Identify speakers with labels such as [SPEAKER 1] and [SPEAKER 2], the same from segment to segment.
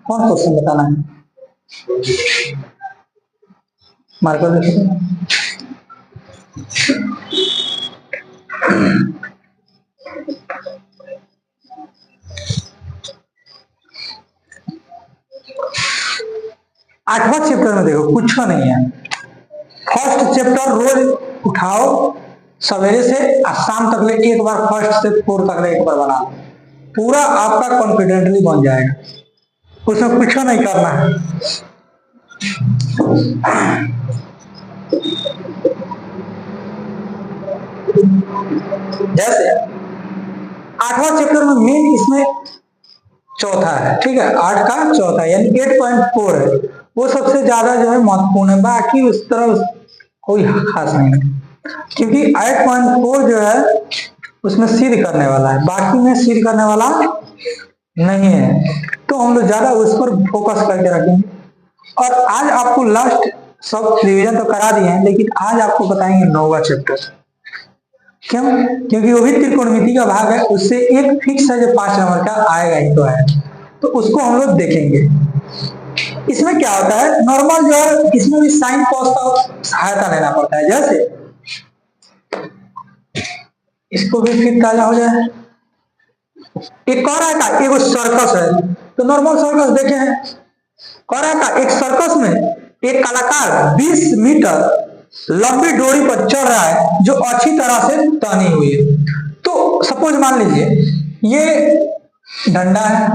[SPEAKER 1] कौन क्वेश्चन बताना है? मार्कर देखो। आठवां चैप्टर में देखो कुछ नहीं है। फर्स्ट चैप्टर रोज उठाओ सवेरे से और शाम तक ले एक बार, फर्स्ट से फोर्थ तक ले एक बार बना, पूरा आपका कॉन्फिडेंटली बन जाएगा। उसमें कुछ नहीं करना है। जैसे आठवां चैप्टर में मेन इसमें चौथा है, ठीक है, 8 का चौथा यानी 8.4 है, वो सबसे ज्यादा जो है महत्वपूर्ण है। बाकी उस तरह कोई खास नहीं है, क्योंकि 8.4 जो है उसमें सिद्ध करने वाला है, बाकी में सिद्ध करने वाला नहीं है। तो हम लोग ज्यादा उस पर फोकस करके रखेंगे। और आज आपको लास्ट सब रिवीजन तो करा दिए हैं, लेकिन आज आपको बताएंगे 9वां चैप्टर। क्यों? क्योंकि वो भी त्रिकोणमिति का भाग है, उससे एक फिक्स है जो 5 नंबर का आएगा ही तो है, तो उसको हम लोग देखेंगे। इसमें क्या होता है, नॉर्मल जो है इसमें भी साइन कॉस का सहायता लेना पड़ता है। जैसे इसको भी फिर ताजा हो जाए। एक कह रहा था एक सर्कस है, तो नॉर्मल सर्कस देखे हैं। कह रहा था एक सर्कस में एक कलाकार 20 मीटर लंबी डोरी पर चढ़ रहा है जो अच्छी तरह से तनी हुई है। तो सपोज मान लीजिए ये डंडा है,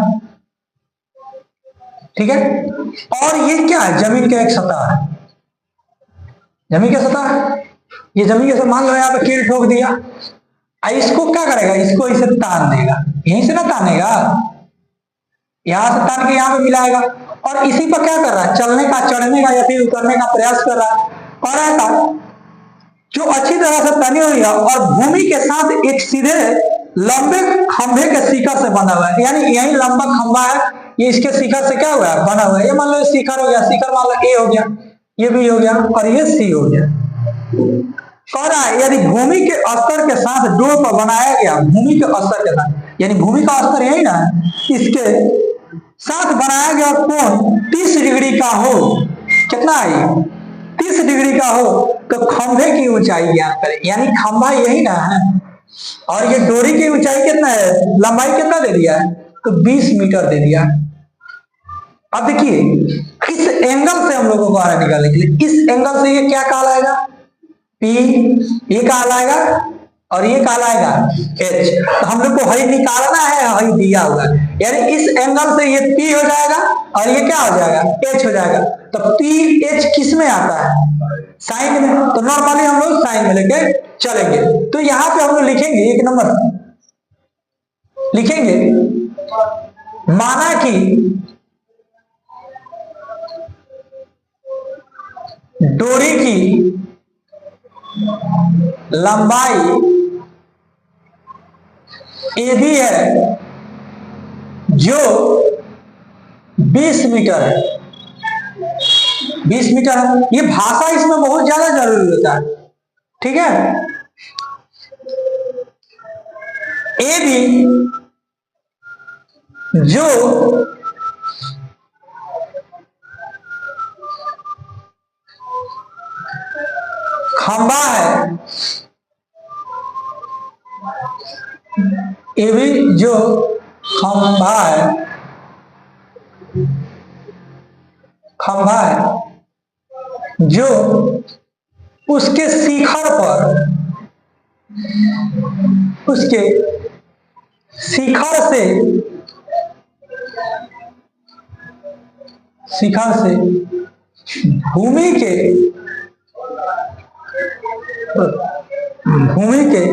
[SPEAKER 1] ठीक है, और ये क्या है, जमीन का एक सतह है। जमीन का सतह है, ये जमीन के सतह मान लो यहाँ पे कील ठोक दिया, इसको क्या करेगा, इसको इसे तान देगा, यहीं से ना तानेगा, यहां से तान के यहाँ पे मिलाएगा, और इसी पर क्या कर रहा है, चलने का, चढ़ने का या फिर उतरने का प्रयास कर रहा है। और ऐसा जो अच्छी तरह से तनी हुई है और भूमि के साथ एक सीधे लंबे खंभे के शिखर से बना हुआ है, यानी यही लंबा खंभा है, ये इसके शिखर से क्या हुआ है, बना हुआ है। ये मान लो शिखर हो गया, शिखर मान लो ए हो गया, ये भी हो गया, और ये सी हो गया। कह रहा है यदि भूमि के स्तर के साथ डोर पर बनाया गया, भूमि के स्तर के साथ, यानी भूमि का स्तर यही ना, इसके साथ बनाया गया कोण 30 डिग्री का हो, कितना है, 30 डिग्री का हो, तो खंभे की ऊंचाई ज्ञात करें, यानी खंभा यही ना है, और ये डोरी की ऊंचाई कितना है, लंबाई कितना दे दिया है, तो 20 मीटर दे दिया। अब देखिए इस एंगल से हम लोगों को आगे निकालने के लिए, इस एंगल से ये क्या कहलाएगा, P, ये कहलाएगा, और ये कहलाएगा H। तो हम लोग को हई निकालना है, हई दिया हुआ है, यानी इस एंगल से ये P हो जाएगा और ये क्या हो जाएगा, H हो जाएगा। तो PH किस में आता है, साइन में, तो नॉर्मली हम लोग साइन में लेके चलेंगे। तो यहां पे हम लोग लिखेंगे, एक नंबर लिखेंगे, माना कि डोरी की लंबाई AB है जो 20 मीटर है, 20 मीटर है। ये भाषा इसमें बहुत ज्यादा जरूरी होता है, ठीक है। AB जो खंबा है, AB जो खंबा है, खंबा है जो उसके शिखर पर, उसके शिखर से, शिखर से भूमि के, भूमि के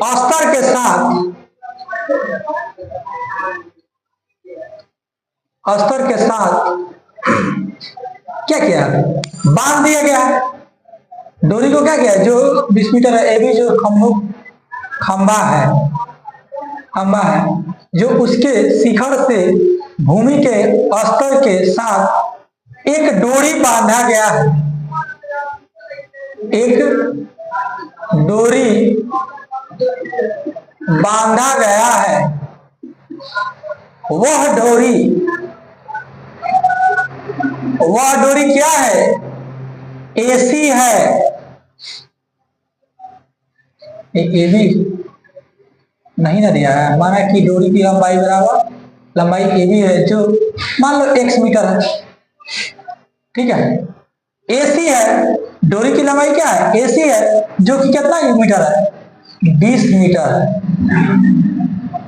[SPEAKER 1] स्तर के साथ, स्तर के साथ क्या किया, बांध दिया गया है डोरी को। क्या किया, जो 20 मीटर है AB जो खंबा है, खंबा है जो उसके शिखर से भूमि के स्तर के साथ एक डोरी बांधा गया है, एक डोरी बांधा गया है, वह डोरी क्या है? एसी है। ए भी नहीं ना दिया है, माना कि डोरी की लंबाई बराबर लंबाई ए भी है, जो मान लो x मीटर है, ठीक है। एसी है, डोरी की लंबाई क्या है? एसी है, जो कि कितना मीटर है? 20 मीटर है,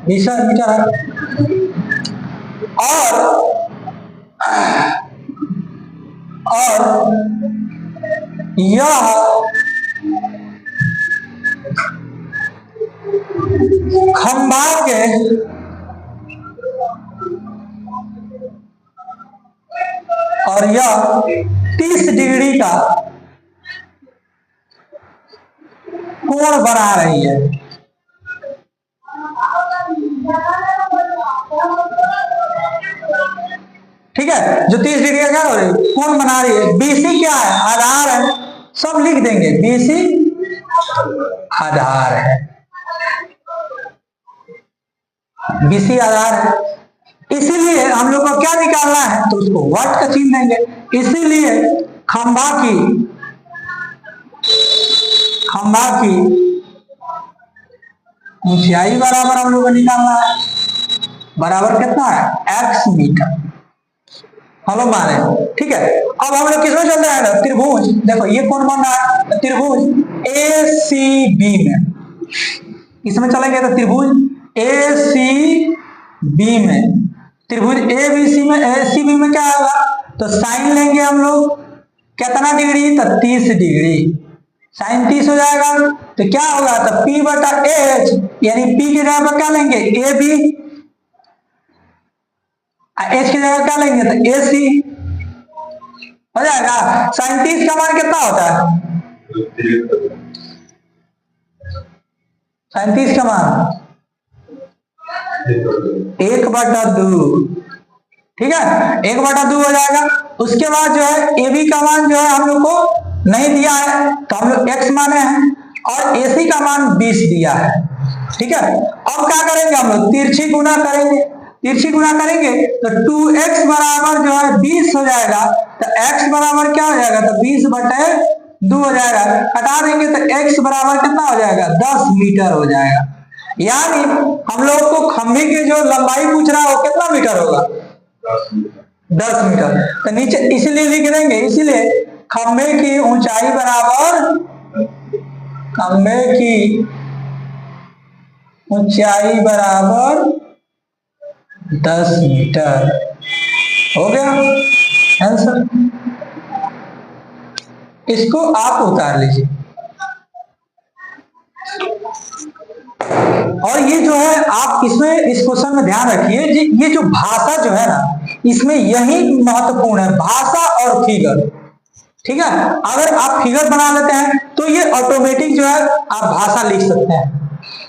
[SPEAKER 1] 20 मीटर है। और यह खंभा के और यह 30 डिग्री का कोण बना रही है। ठीक है, जो 30 डिग्री का क्या हो रही है? कोण बना रही है। बीसी क्या है? आधार है, सब लिख देंगे, बीसी आधार है, बीसी आधार है। इसीलिए हम लोग को क्या निकालना है? तो उसको वाट का चिन्ह देंगे। इसीलिए खंभा की ऊंचाई बराबर हम लोग को निकालना है, बराबर कितना है? x metre. हेलो माने, ठीक है। अब हम लोग किसमें चल रहे हैं? त्रिभुज। देखो ये कौन बन रहा है? त्रिभुज ACB में। इसमें चलेंगे तो त्रिभुज ACB में, त्रिभुज ABC में ACB में क्या होगा? तो साइन लेंगे हम लोग, कितना डिग्री? तो 30 डिग्री। साइन 30 हो जाएगा तो क्या होगा? तो P बटा H, यानी P की जगह पर क्या लेंगे? AB, H की जगह क्या लेंगे? तो AC हो जाएगा। साइन 30 का मान कितना होता है? 37 का मान 1/2, ठीक है, 1/2 हो जाएगा। उसके बाद जो है AB का मान जो है हम लोग को नहीं दिया है, तो हम लोग x माने हैं, और AC का मान 20 दिया है, ठीक है। अब क्या करेंगे हम लोग? तिरछी गुना करेंगे। तिरछी गुना करेंगे तो 2x बराबर जो है 20 हो जाएगा, तो x बराबर क्या हो जाएगा? तो 20/2 हो जाएगा। हटा देंगे तो x बराबर कितना हो जाएगा? 10 मीटर हो जाएगा। यानी हम लोग को खंभे की जो लंबाई पूछ रहा है वो कितना मीटर होगा? 10 मीटर। तो नीचे इसलिए लिख देंगे, इसीलिए खंभे की ऊंचाई बराबर 10 मीटर हो गया आंसर। इसको आप उतार लीजिए। और ये जो है आप इसमें इस क्वेश्चन में ध्यान रखिए, ये जो भाषा जो है ना, इसमें यही महत्वपूर्ण है, भाषा और फिगर, ठीक है। अगर आप फिगर बना लेते हैं तो ये ऑटोमेटिक जो है आप भाषा लिख सकते हैं।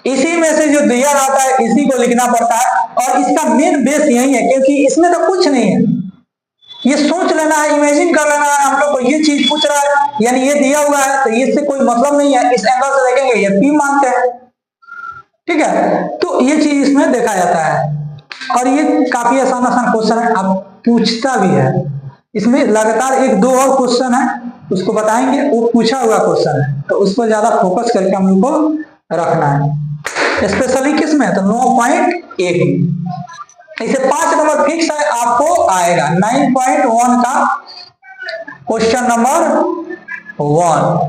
[SPEAKER 1] इसी में से जो दिया जाता है इसी को लिखना पड़ता है, और इसका मेन बेस यही है, क्योंकि इसमें तो कुछ नहीं है, ये सोच लेना है, इमेजिन कर लेना है। हम लोग को ये चीज पूछ रहा है, यानी ये दिया हुआ है तो इससे कोई मतलब नहीं है, इस एंगल से देखेंगे ये P मानते हैं, ठीक है। तो ये चीज इसमें देखा जाता है, और ये काफी आसान क्वेश्चन है, आप पूछता भी है। इसमें लगातार 1-2 और क्वेश्चन है, उसको बताएंगे, वो पूछा हुआ क्वेश्चन है, तो उस पर ज्यादा फोकस करके हम लोग को रखना है, स्पेशली किसमें? तो 9.1 इसे 5 नंबर फिक्स है, आपको आएगा 9.1 का क्वेश्चन नंबर 1,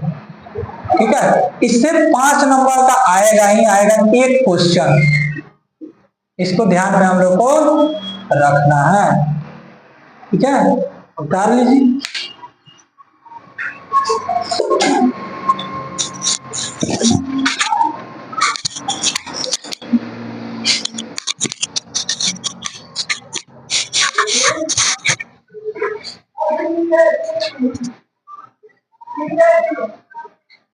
[SPEAKER 1] ठीक है। इससे 5 नंबर का आएगा ही आएगा एक क्वेश्चन, इसको ध्यान में हम लोग को रखना है, ठीक है। उतार लीजिए।